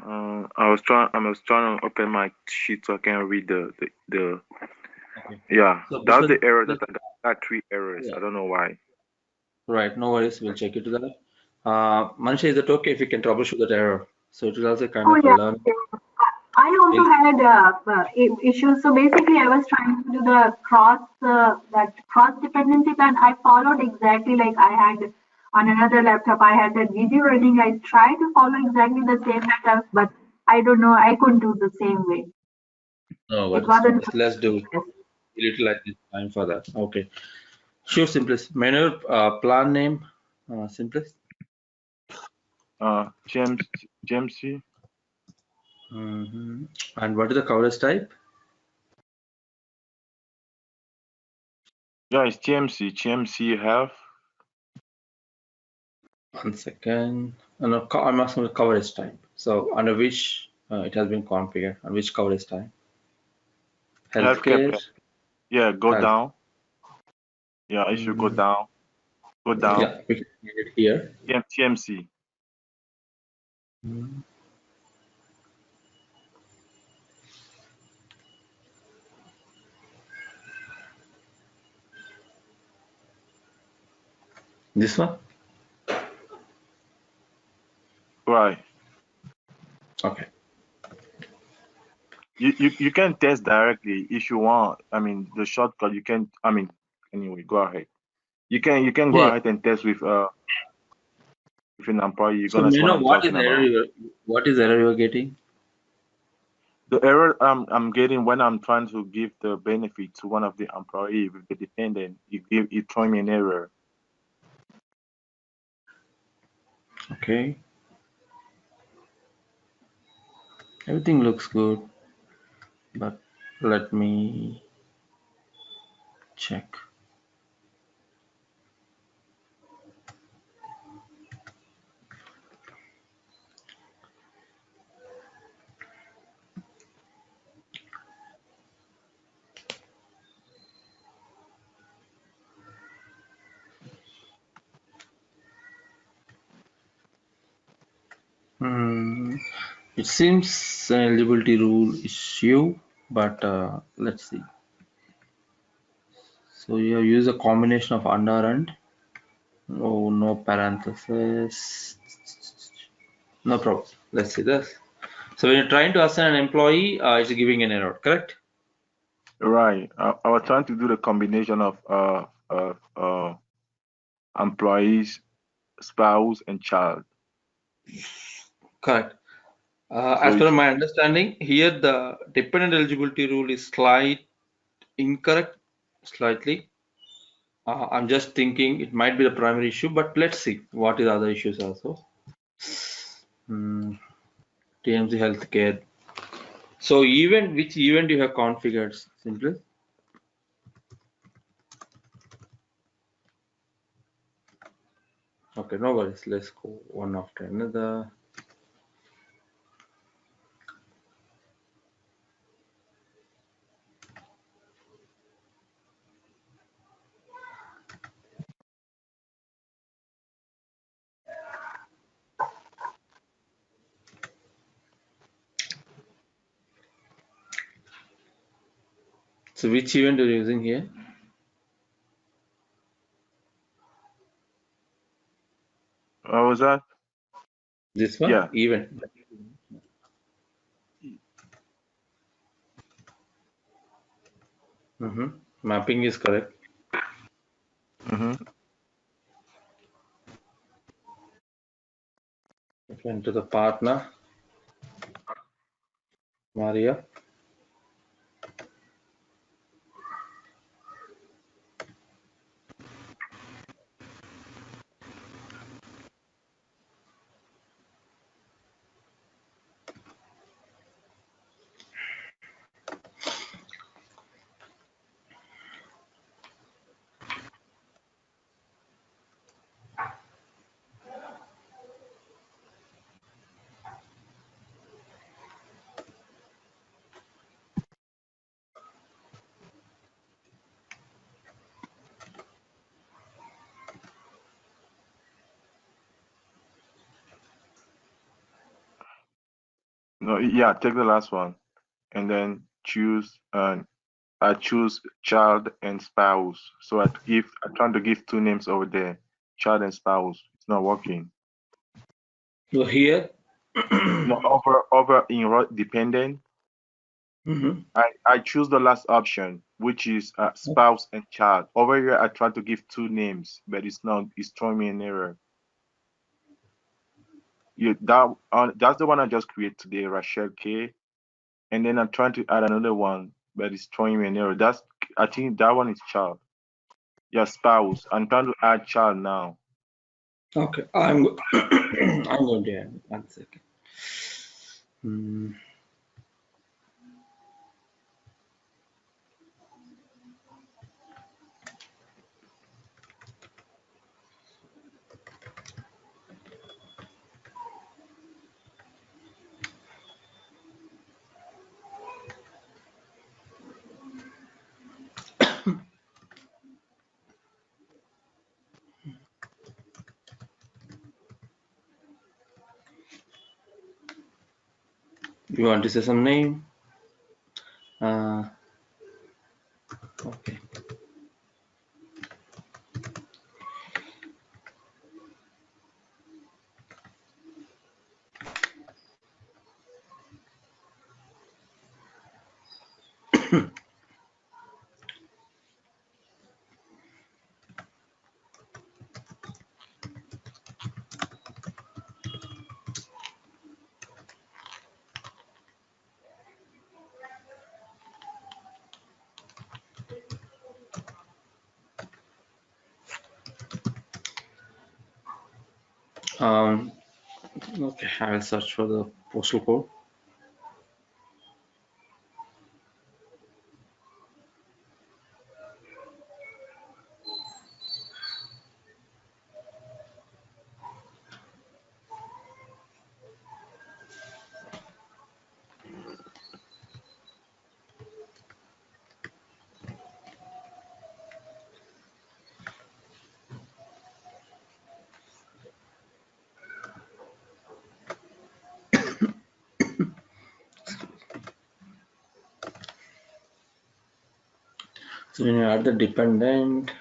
I was trying to open my sheet so I can read the. Okay. Yeah, So that's before the error that this, I got. I got three errors. yeah, I don't know why. right. No worries. We'll check into that. Manisha, is it okay if we can troubleshoot that error? So it is also kind Oh of a yeah. learn. I also We'll, had issues. So basically, I was trying to do the cross dependency plan. I followed exactly like I had on another laptop. I had that video running. I tried to follow exactly the same steps, but I don't know. I couldn't do the same way. no It worries. No wasn't. worries. Let's do it. We'll utilize this time for that. Okay. Sure, Simplest. Menu plan name, Simplest. James Jamesy. Hmm. And what is the coverage type? Yeah, it's GMC Health. 1 second. No, I'm asking the coverage type. So under which it has been configured, and which coverage type? Healthcare Healthcare, plan. Yeah, go health. down. Yeah, it should go Mm, down. Go down. yeah, we can get it here. TMC. Mm. This one? Right. Okay. You can test directly if you want. I mean, the shortcut you can. I mean, anyway, go ahead. You can go Yeah. ahead and test with an employee. You're So gonna see may what know I'm what is talking the error about. what is the error you're getting? The error I'm getting when I'm trying to give the benefit to one of the employee with the dependent, it throw me an error. Okay. Everything looks good, but let me check. Hmm. It seems an eligibility rule issue, but let's see. So you have used a combination of under and no parenthesis. No problem. Let's see this. So when you're trying to assign an employee, it's giving an error, correct? Right. I was trying to do the combination of employees, spouse, and child. Correct. So As per it's my understanding, here the dependent eligibility rule is incorrect, slightly. I'm just thinking it might be the primary issue, but let's see what is the other issues also. Hmm. TMC healthcare. So which event you have configured? Simply. Okay, no worries. Let's go one after another. So which event are you using here? what was that? This one? Yeah. Event. Mapping is correct. Mm-hmm. Okay, enter the partner, Maria. No, yeah, take the last one and then choose. I choose child and spouse. So I'm trying to give two names over there, child and spouse. It's not working. So here, No, over in dependent. mhm. I choose the last option, which is spouse and child. Over here, I try to give two names, but it's not. It's throwing me an error. That's the one I just created today, Rachel K. And then I'm trying to add another one, but it's throwing me an error. I think that one is child. Yeah, spouse. I'm trying to add child now. Okay, I'm going to add 1 second. Hmm. You want to say some name? Uh, okay. Um, okay, I will search for the postal code. So when you add the dependent,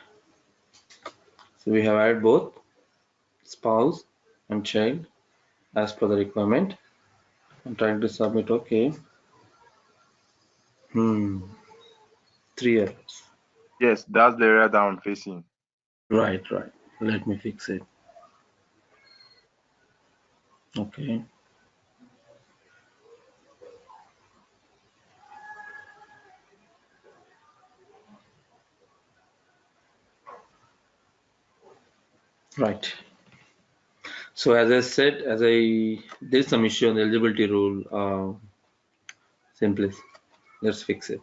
so we have added both spouse and child as per the requirement. I'm trying to submit. Okay. 3 errors. Yes, that's the area that I'm facing. Right, right. Let me fix it. Okay. Right. So as I said, there's some issue on the eligibility rule. Simply, let's fix it.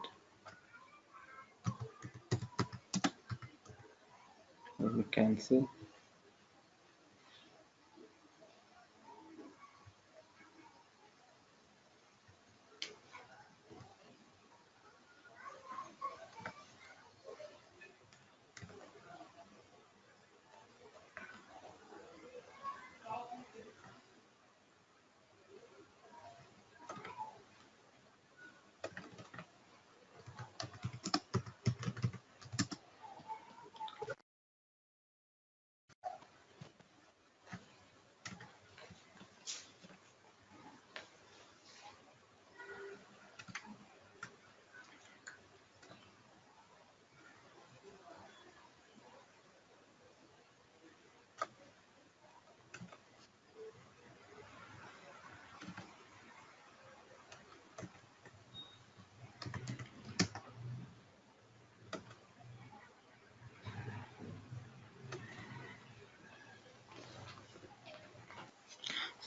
Let me cancel.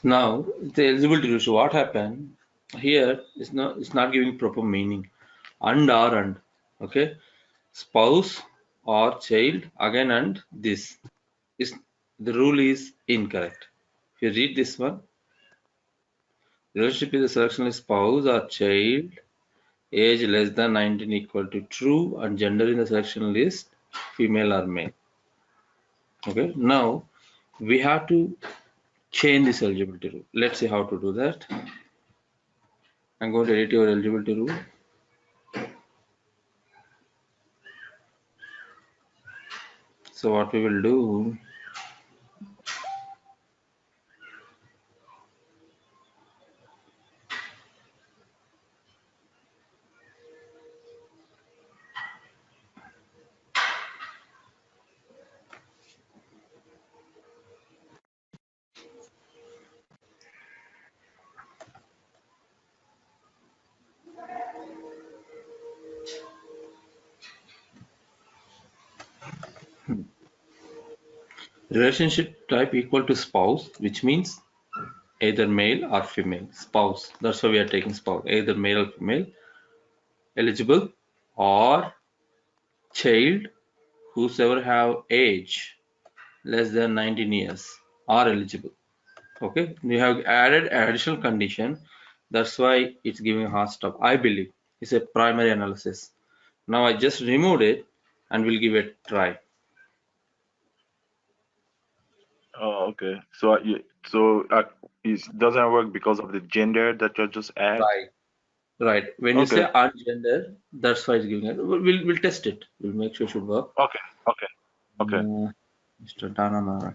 Now the eligibility rule. So what happened here is not giving proper meaning. And okay, spouse or child again and this is the rule is incorrect. If you read this one, relationship is the selection is spouse or child, age less than 19 equal to true, and gender in the selection list female or male. Okay, now we have to change this eligibility rule. Let's see how to do that. I'm going to edit your eligibility rule. So what we will do, relationship type equal to spouse, which means either male or female. Spouse. That's why we are taking spouse. Either male or female. Eligible or child, whosoever have age less than 19 years are eligible. Okay, we have added additional condition. That's why it's giving a hard stop. I believe it's a primary analysis. Now I just removed it and we'll give it a try. Oh, okay. So it doesn't work because of the gender that you just add. Right. When you say Okay. ungender, that's why it's giving it. We'll test it. We'll make sure it should work. Okay. Mr. Dana.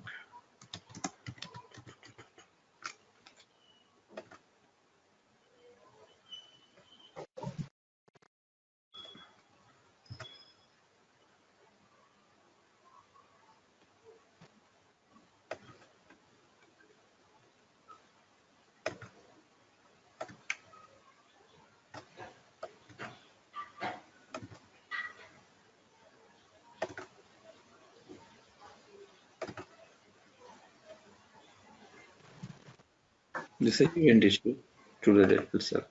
This is event issue to the date itself.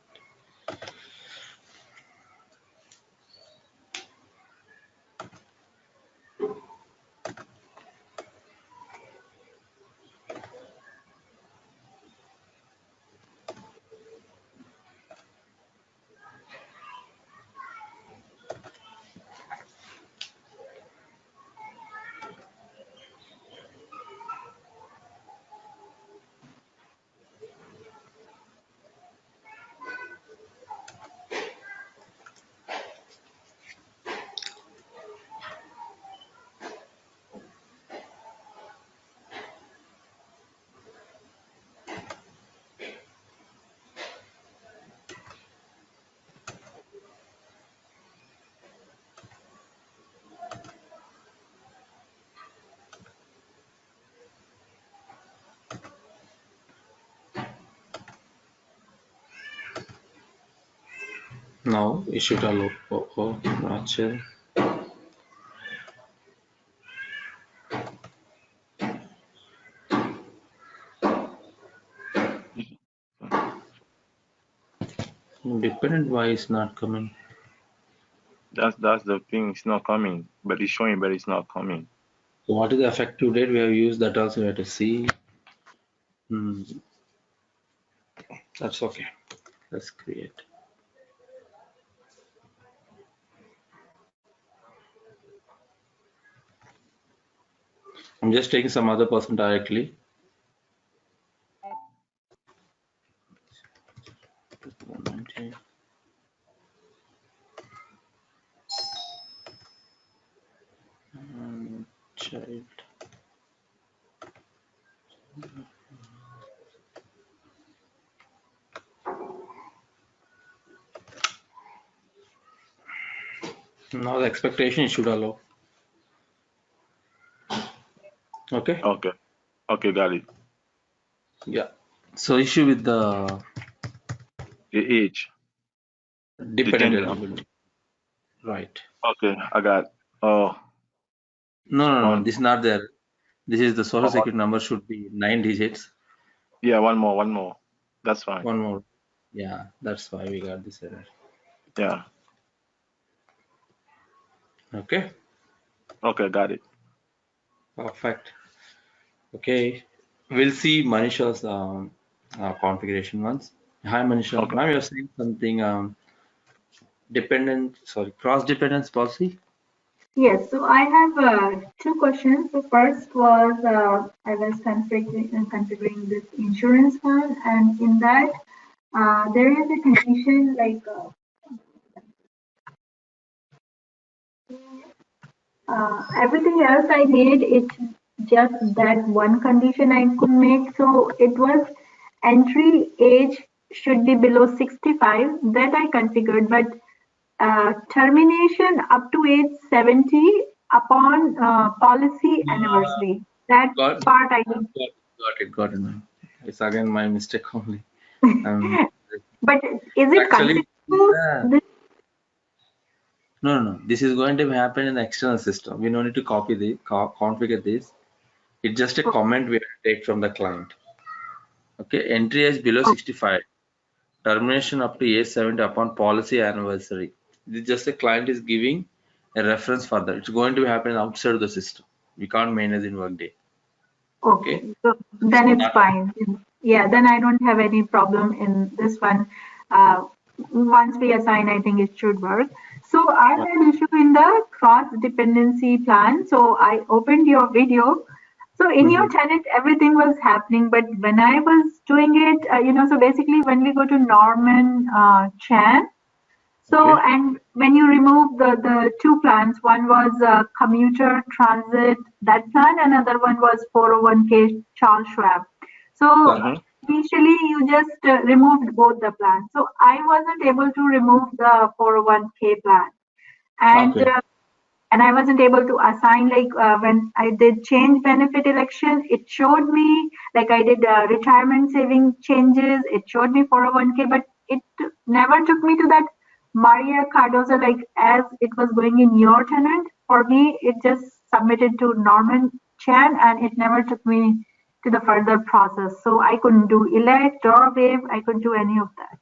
Now it should allow. Oh, Rachel. Dependent why is not coming. That's the thing. It's not coming, but it's showing, but it's not coming. So what is the effective date we have used? That also we have to see. That's okay. Let's create. I'm just taking some other person directly. Child. Now the expectation should allow. Okay. Okay, got it. Yeah. So issue with the age. dependent gender. eligibility. Right. Okay, I got. Oh. No. This is not there. This is the social Oh, security number should be 9 digits. yeah, one more. That's fine. One more. Yeah, that's why we got this error. Yeah. Okay. Okay, got it. Perfect. Okay. We'll see Manisha's configuration once. Hi, Manisha. Okay. Now you're saying something cross dependence policy. Yes, so I have two questions. The first was I was configuring this insurance one, and in that There is a condition like everything else I did. It's just that one condition I could make. So it was entry age should be below 65. That I configured, but termination up to age 70 upon policy anniversary. That Got, part I did. got it, man. It's again my mistake only. Um, But is it actually, considerable? This, no. This is going to happen in the external system. We don't need to copy the configure this. It's just a comment we have to take from the client. Okay, entry age below 65, termination up to age 70 upon policy anniversary. This is just a client is giving a reference for that. It's going to happen outside of the system. We can't manage in Workday. okay, so then it's fine. Yeah, then I don't have any problem in this one. Once we assign, I think it should work. So I had an issue in the cross dependency plan. So I opened your video. So in your tenant, everything was happening, but when I was doing it, so basically when we go to Norman Chan, so, Okay. and when you remove the two plans, one was commuter transit, that plan, another one was 401k Charles Schwab. So Mm-hmm. initially you just removed both the plans. So I wasn't able to remove the 401k plan. And Okay. and I wasn't able to assign, like when I did change benefit election, it showed me like I did retirement saving changes, it showed me 401k, but it never took me to that Maria Cardoza, like as it was going in your tenant. For me, it just submitted to Norman Chan and it never took me to the further process. So I couldn't do elect or waive, I couldn't do any of that.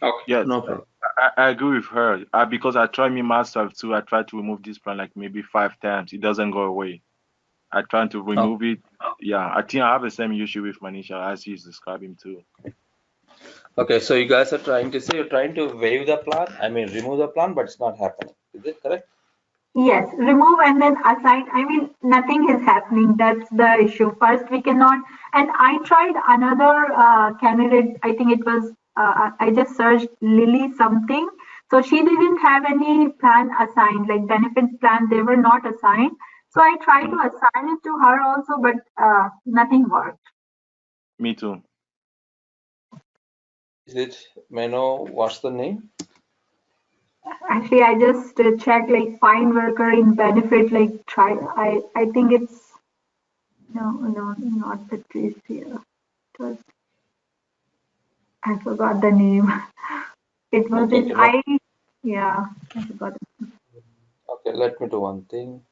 Okay. Yes, No problem. I agree with her. Because I tried me myself too. I tried to remove this plan like maybe 5 times. It doesn't go away. I tried to Oh, remove it. Yeah, I think I have the same issue with Manisha as he's describing too. okay. So you guys are trying to say you're trying to waive the plan. I mean, remove the plan, but it's not happening. Is it correct? Yes, remove and then assign. I mean, nothing is happening. That's the issue. First, we cannot. And I tried another candidate. I think it was, I just searched Lily something. So she didn't have any plan assigned, like benefits plan, they were not assigned. So I tried to Mhm. assign it to her also, but nothing worked. Me too. Is it? May I know what's the name? Actually, I just checked like find worker in benefit, like try. I think it's, no, not Patricia. It was, I forgot the name. It was Okay, in okay, no. yeah, I forgot. Okay, let me do one thing.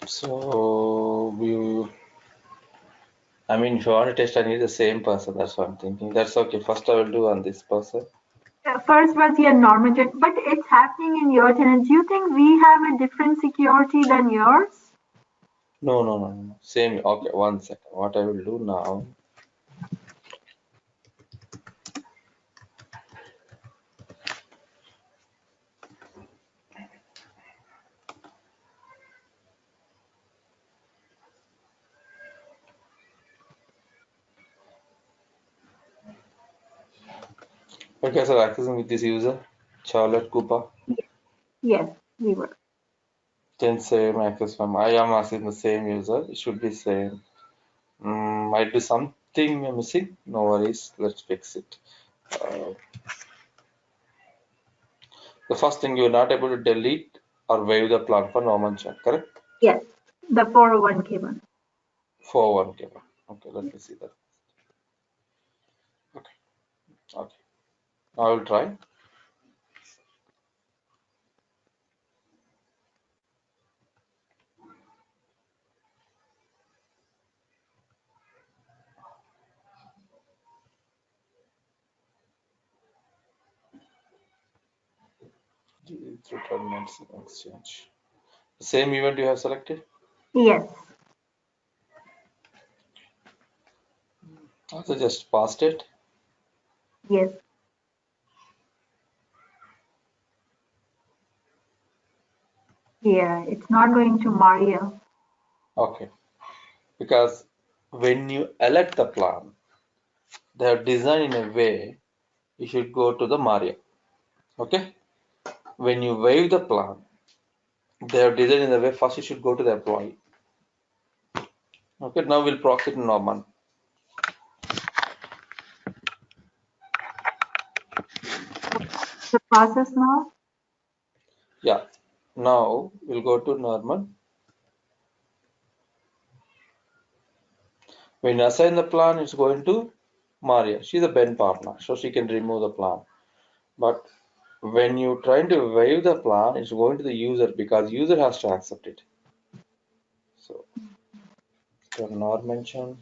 So I mean, if you want to test, I need the same person. That's what I'm thinking. That's okay. First, I will do on this person. First was your normal, but it's happening in your tenant. Do you think we have a different security than yours? No. Same. Okay, one second. What I will do now. Okay, so accessing with this user, Charlotte Cooper. Yes, we were. Then same access from. I am asking the same user. It should be same. Might be something missing. No worries. Let's fix it. Uh, the first thing you're not able to delete or waive the plan for Norman Chan, correct? Yes, the 401k one. For one given. Okay, let me see that. Okay. I will try. Delete retirements exchange. The same event you have selected? Yes, Also just passed it. yes. Yeah, it's not going to Maria. Okay, because when you elect the plan, they are designed in a way you should go to the Maria. Okay, when you waive the plan, they are designed in a way first you should go to the employee. Okay, now we'll proceed to Norman. The process now? Yeah, now we'll go to Norman. When you assign the plan, it's going to Maria. She's a Ben partner, so she can remove the plan. But when you trying to waive the plan, it's going to the user because user has to accept it. So not mention.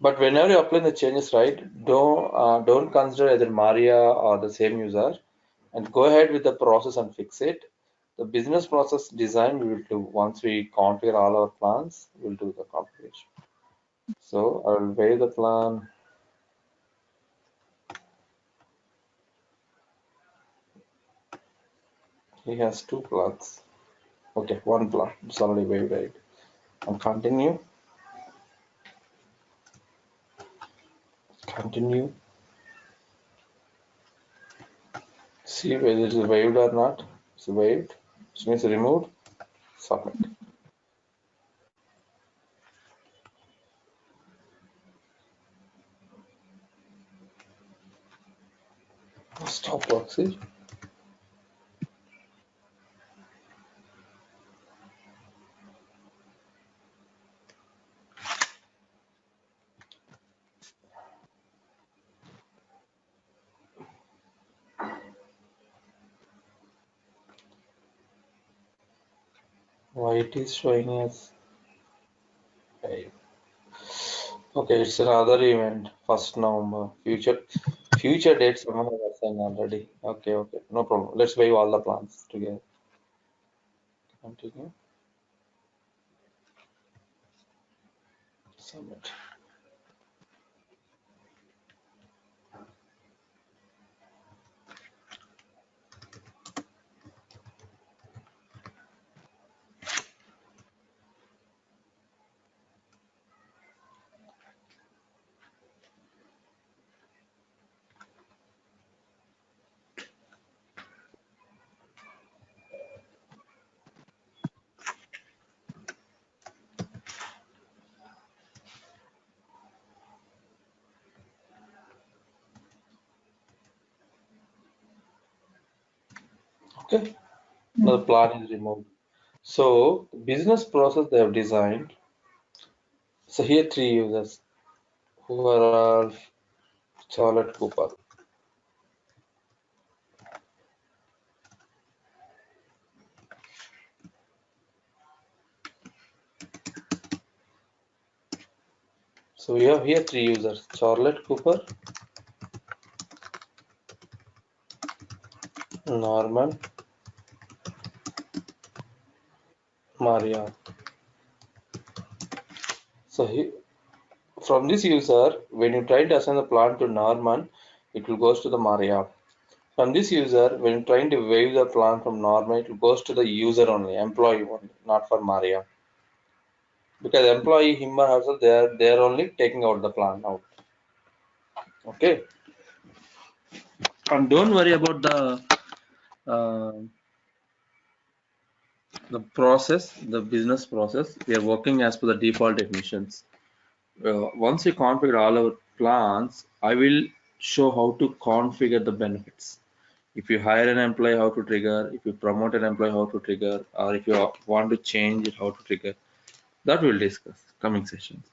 But whenever you apply the changes, right, don't consider either Maria or the same user, and go ahead with the process and fix it. The business process design we will do once we configure all our plans. We'll do the configuration. So I will waive the plan. He has two plans. Okay, one plan. It's already waived, right? And continue. Continue. See whether it is waived or not. It's waived. It means removed. Submit. Stop proxy. Why it is showing as waived? Okay, it's another event. 1st November. Future dates someone has assigned already. Okay, okay. No problem. Let's waive all the plans together. Continue. Submit. Okay. Now the plan is removed. So the business process they have designed. So here three users who are all Charlotte Cooper. So we have here three users: Charlotte Cooper, Norman, Maria. So from this user, when you try to assign the plan to Norman, it will goes to the Maria. From this user, when you're trying to waive the plan from Norman, it goes to the user only, employee only, not for Maria. Because employee, him or herself, they are only taking out the plan out. Okay. And don't worry about uh, the process, the business process. We are working as per the default definitions. Once we configure all our plans, I will show how to configure the benefits. If you hire an employee, how to trigger, if you promote an employee, how to trigger, or if you want to change it, how to trigger, that we'll discuss coming sessions.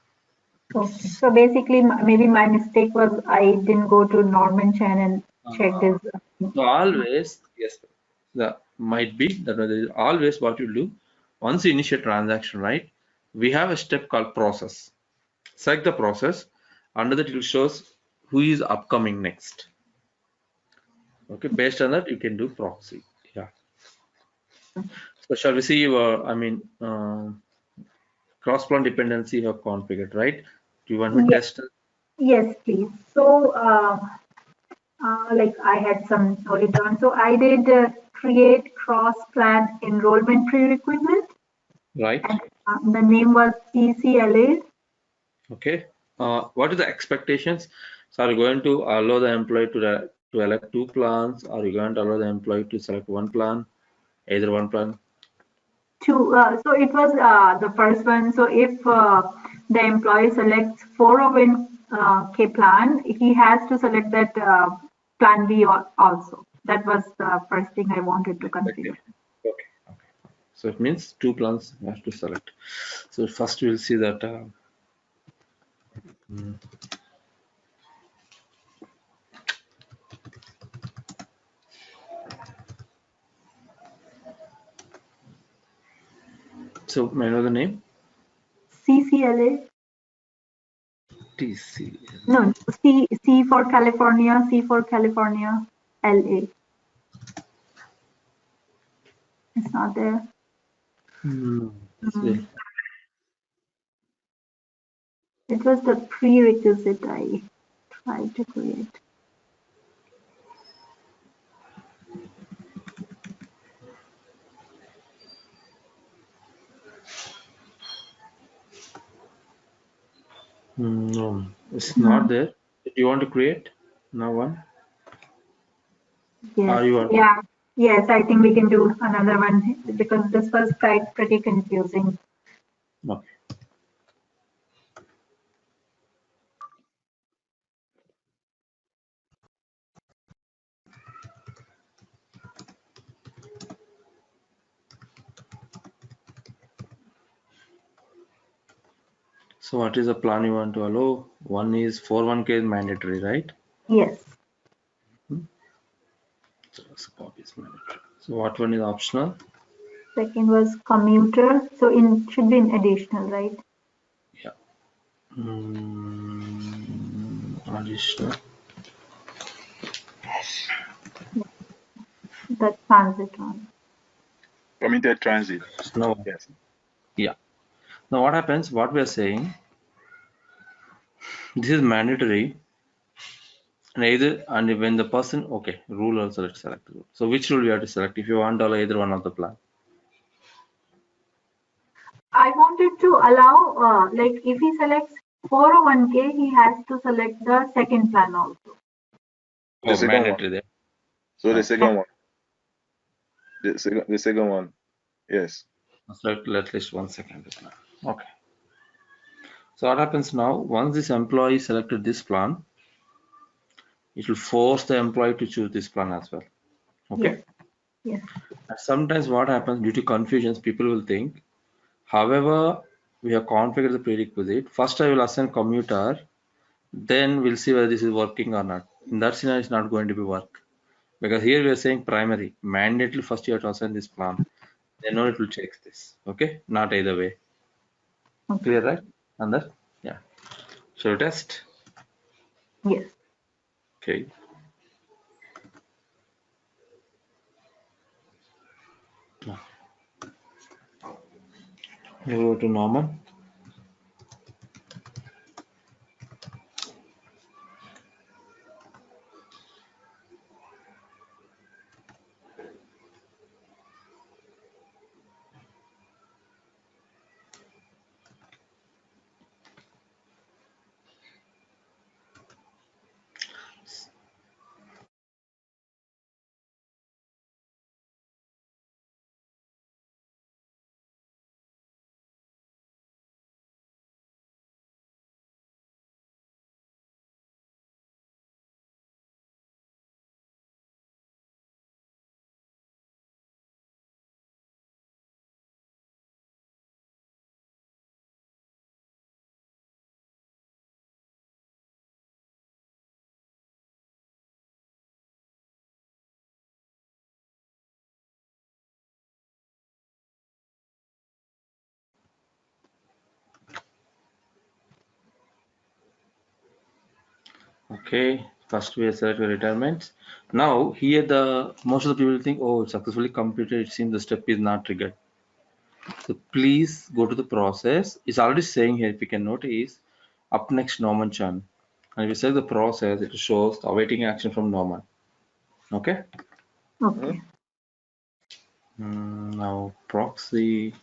Okay. So basically, maybe my mistake was I didn't go to Norman Chan and check this. So always, yes, that might be that is always what you do. Once you initiate transaction, right? We have a step called process. Select the process. Under that, it will shows who is upcoming next. Okay, based on that, you can do proxy. Yeah. So shall we see your, cross-plan dependency you have configured, right? Do you want me to Yes, test it? yes, please. So, like I had some knowledge on. So I did create cross-plan enrollment prerequisite. Right. And the name was CCLA. Okay. What are the expectations? So are you going to allow the employee to elect two plans? Are you going to allow the employee to select one plan, either one plan? So it was the first one. So if the employee selects 401k plan, he has to select that plan B also. That was the first thing I wanted to configure. Okay. So it means two plans you have to select. So first we'll see that. So may I know the name? CCLA. TC. No, C for California, C for California, LA. It's not there. It was the prerequisite I tried to create. No, it's not there. Do you want to create now one? Yes. Or you want? Yeah. Yes, I think we can do another one because this was quite pretty confusing. Okay. So what is the plan you want to allow? One is 401k is mandatory, right? Yes. So copy is mandatory. So what one is optional? Second was commuter. So should be in additional, right? Yeah. Additional. The transit one. Committed transit. No. Yes. Yeah. Now what happens? What we are saying, this is mandatory, and when the person, okay, rule also, let's select rule. So which rule you have to select if you want to allow either one of the plan? I wanted to allow, like if he selects 401k, he has to select the second plan also. The second mandatory one. there. So the second one. The second one. Yes. Select at least 1 second. Okay. So what happens now? Once this employee selected this plan, it will force the employee to choose this plan as well. Okay. Yes. And sometimes what happens due to confusions, people will think, however, we have configured the prerequisite. First, I will assign commuter, then we'll see whether this is working or not. In that scenario, it's not going to be work because here we are saying primary, mandatory. First, you have to assign this plan, then only it will check this. Okay, not either way. Okay. Clear, right? And that, yeah. So test. Yes. Okay. Now, you go to normal. Okay, first we select retirements. Now here the most of the people think, oh, it's successfully completed. It seems the step is not triggered. So please go to the process. It's already saying here, if you can notice, up next Norman Chan. And if you select the process, it shows the awaiting action from Norman. Okay. Okay. Now proxy.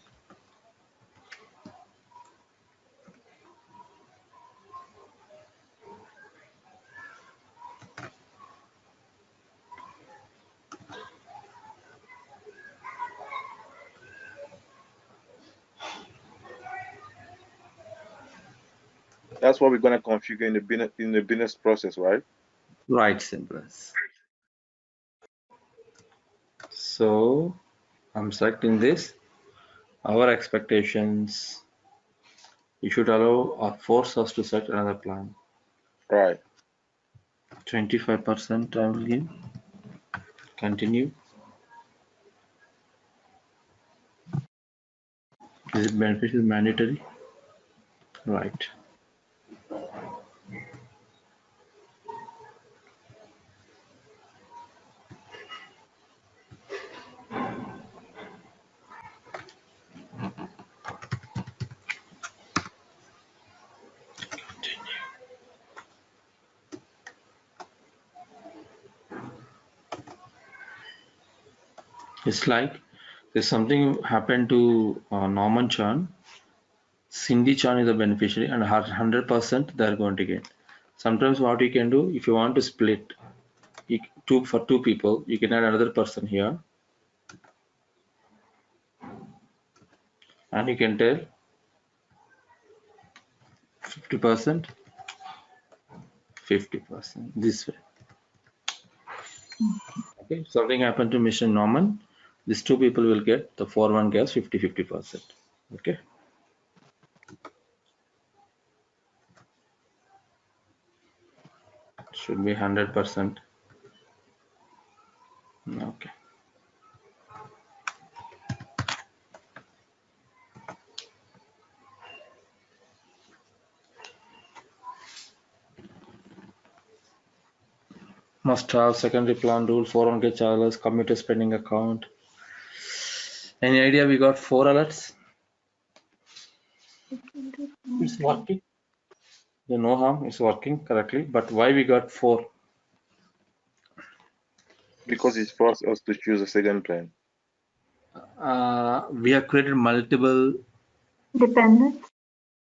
That's what we're gonna configure in the business process, right? Right, simplest. So I'm selecting this. Our expectations, you should allow or force us to select another plan. Right. 25% I will give. Continue. Is it beneficial mandatory? Right. It's like there's something happened to Norman Chan. Cindy Chan is a beneficiary and her 100% they're going to get. Sometimes what you can do, if you want to split for two people, you can add another person here and you can tell 50%, 50% this way. Okay, if something happened to Mr. Norman, these two people will get the 401k as 50-50%. Okay. Should be 100%. Okay. Must have secondary plan rule, 401k charges, commuter spending account. Any idea? We got 4 alerts. It's working. You no harm. It's working correctly. But why we got 4? Because it forced us to choose a second plan. We have created multiple. Dependent.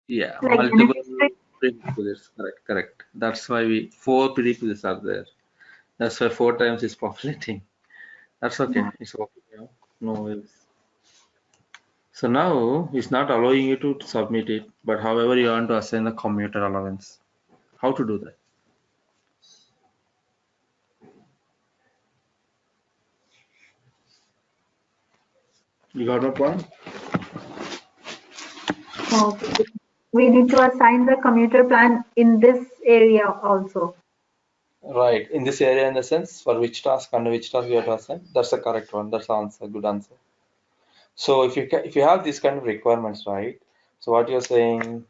Yeah, Like multiple beneficiary. prerequisites. Correct. That's why 4 prerequisites are there. That's why 4 times is populating. That's okay. Yeah. It's working now. No worries. So now it's not allowing you to submit it, but however you want to assign the commuter allowance. How to do that? You got my point? Okay. We need to assign the commuter plan in this area also. Right. In this area, in the sense, for which task and which task you have to assign. That's the correct one. That's the answer. Good answer. So if you have these kind of requirements, right? So what you're saying,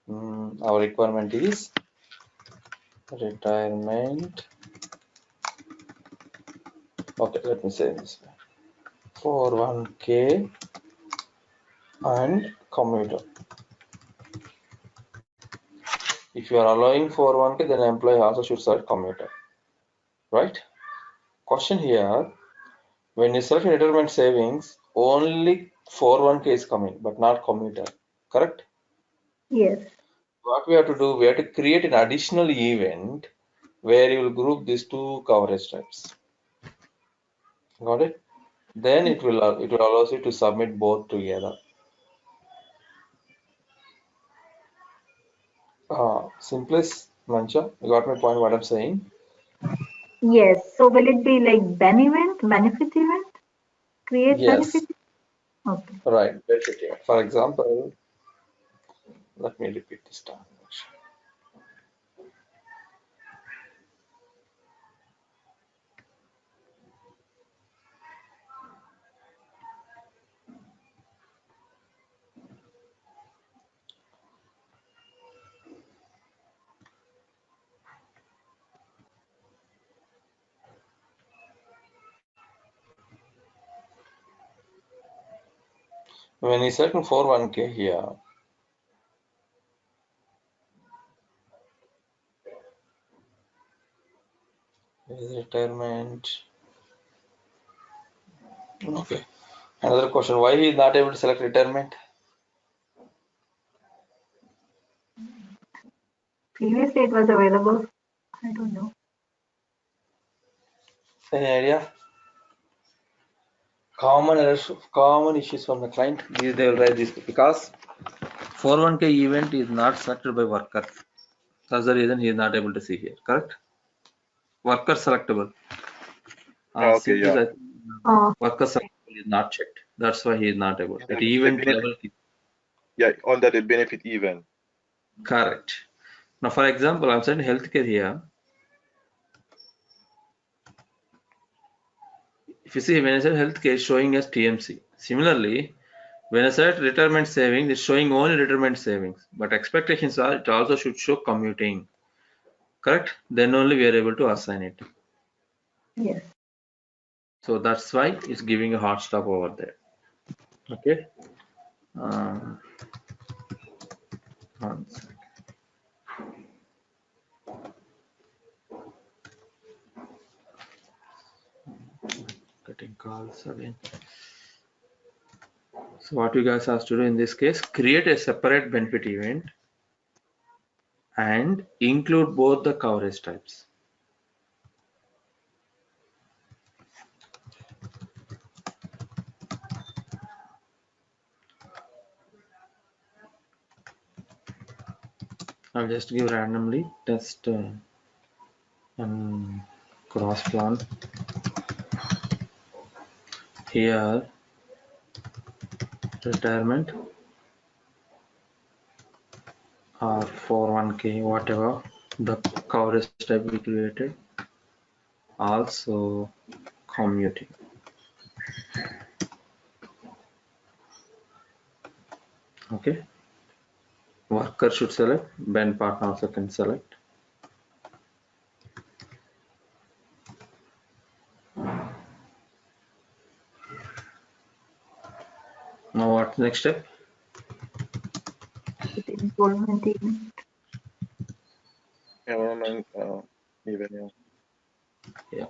our requirement is retirement. Okay, let me say this way. 401k and commuter. If you are allowing 401k, then employee also should select commuter. Right? Question here, when you select retirement savings, only 401k is coming, but not commuter. Correct? Yes. What we have to do, we have to create an additional event where you will group these two coverage types. Got it? Then it will allow you to submit both together. Simplest, Mancha, you got my point what I'm saying? Yes. So will it be like benefit event? Create benefit? Yes, Okay. right. Benefit event. For example, let me repeat this time. When you select 401k here, is retirement. Okay. Another question, why he is not able to select retirement? Previously it was available. I don't know. Any idea? Common errors, common issues from the client. They will write this because 401k event is not selected by worker. That's the reason he is not able to see here. Correct? Worker selectable. Okay, Simply yeah. that Oh, worker selectable is not checked. That's why he is not able. At The event benefit, level, yeah, under the benefit event. correct. Now, for example, I'm saying healthcare here. If you see, when I said healthcare, it's showing as TMC. Similarly, when I said retirement savings, it's showing only retirement savings. But expectations are it also should show commuting. Correct? Then only we are able to assign it. yes. So that's why it's giving a hard stop over there. Okay. Um, one sec. Getting calls again. So what you guys have to do in this case, create a separate benefit event and include both the coverage types. I'll just give randomly test and cross plan. Here retirement or 401k, whatever the coverage type we created, also commuting. Okay, worker should select, Ben partner also can select. Now what next step? The enrollment event. Enrollment event, yeah. Yeah.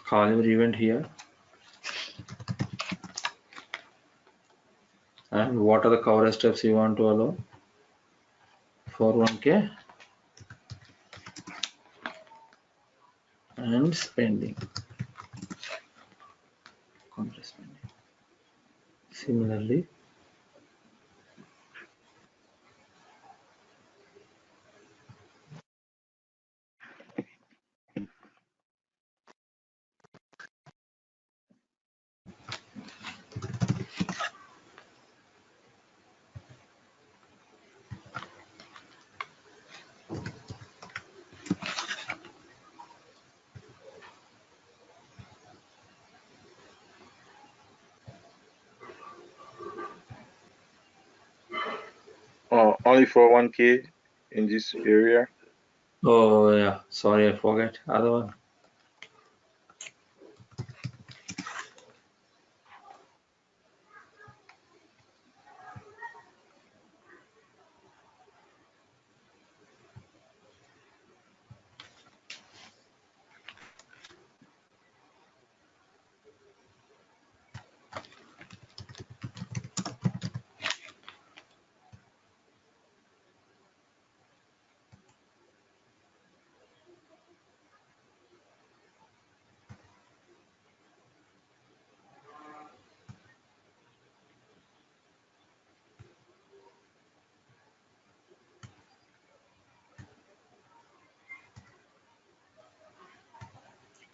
Column event here. And what are the coverage steps you want to allow? 401k and spending. Spending. Similarly, Only for 1K in this area. oh yeah, sorry, I forget other one.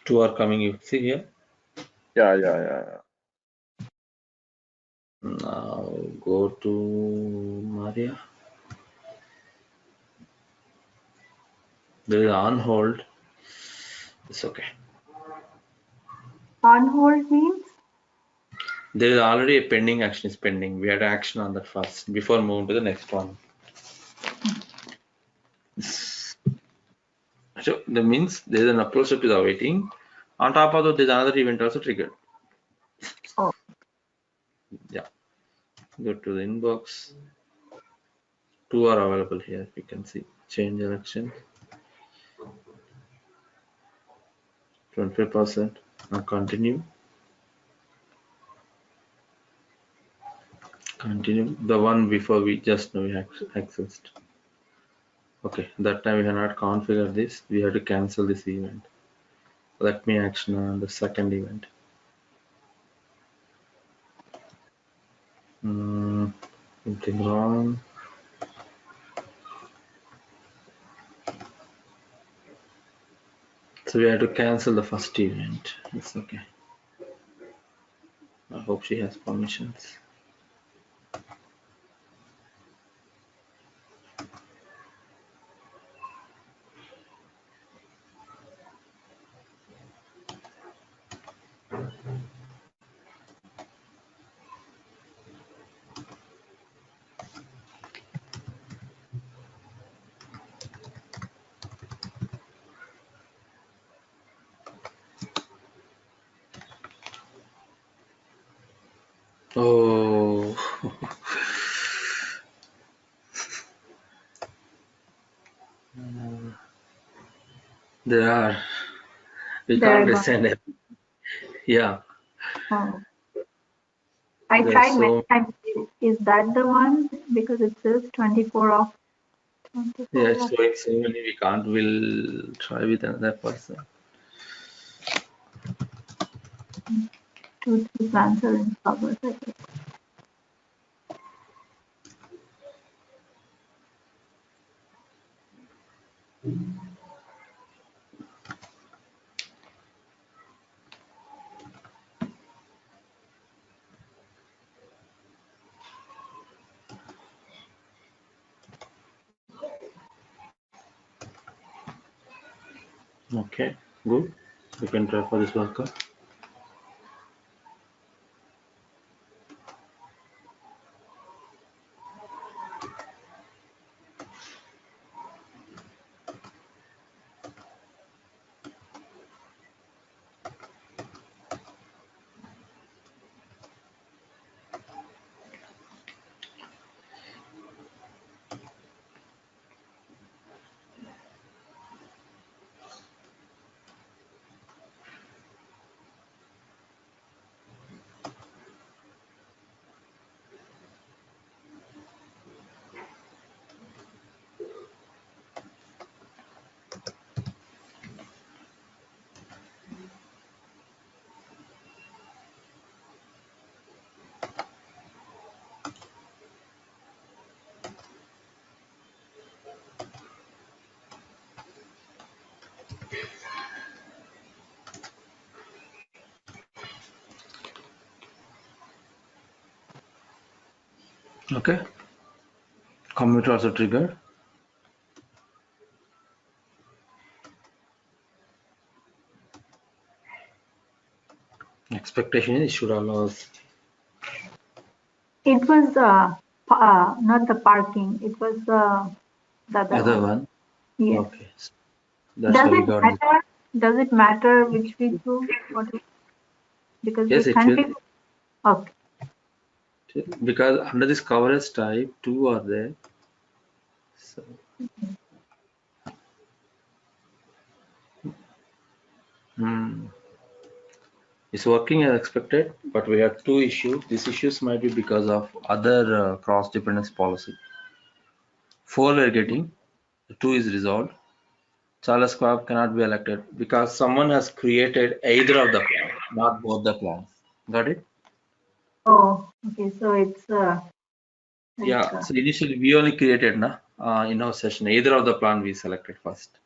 Two are coming, you see here. Yeah. Now go to Maria. There is on hold. It's okay. On hold means? There is already a pending action is pending. We had action on that first before moving to the next one. So that means there is an approach step is awaiting. On top of that, there is another event also triggered. Oh. Yeah, go to the inbox. 2 are available here. You can see change election 25% and continue. Continue the one before we just now we accessed. Okay, that time we have not configured this. We have to cancel this event. Let me action on the second event. Something wrong. So we have to cancel the first event. It's okay. I hope she has permissions. Oh, there are. We can't They're gone. resend it. Yeah. Oh. I There's tried many so times. Is that the one? Because it says 24 of 24 yeah, it's of showing so many. We can't. We'll try with another person. 2, 3 plans are in progress. I think. Okay, good. We can try for this worker. Okay. Commute also triggered. Expectation is it should allow us. It was not the parking. It was the other Other one. one. Yes. Okay. That's Does how we it got this. matter? Does it matter which we choose? Because Yes, we it will. continue. Okay. Because under this coverage type, 2 are there. So, it's working as expected, but we have 2 issues. These issues might be because of other cross dependence policy. 4 we're getting, 2 is resolved. Charles Schwab cannot be elected because someone has created either of the plans, not both the plans. Got it? Oh, okay. So it's Yeah. So initially we only created in our session either of the plan we selected first.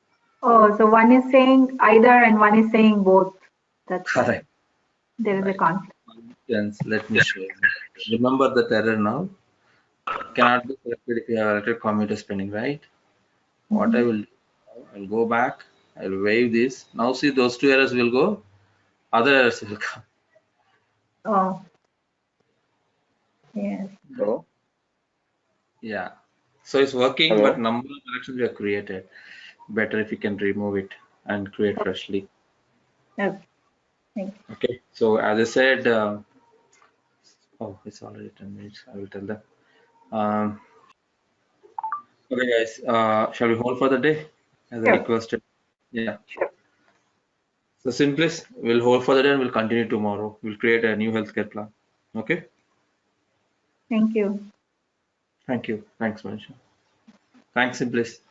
oh, so one is saying either and one is saying both. That's why Correct. there is a Right. conflict. Let me show you. Remember the error now. Cannot be selected if you have elected commuter spending, right? What I will do, I'll go back. I'll waive this. Now see those 2 errors will go. Other errors will come. Oh, yes. Hello? Yeah. So it's working, Hello? but number of elections we have created. Better if you can remove it and create freshly. Okay. Thank you. Okay. So as I said, oh, it's already 10 minutes. I will tell them. Um, okay, guys. Shall we hold for the day as I Sure, requested? Yeah. sure. So simplest, we'll hold for the day and we'll continue tomorrow. We'll create a new healthcare plan. Okay. Thank you. Thank you. Thanks, Manisha. Thanks, simplest.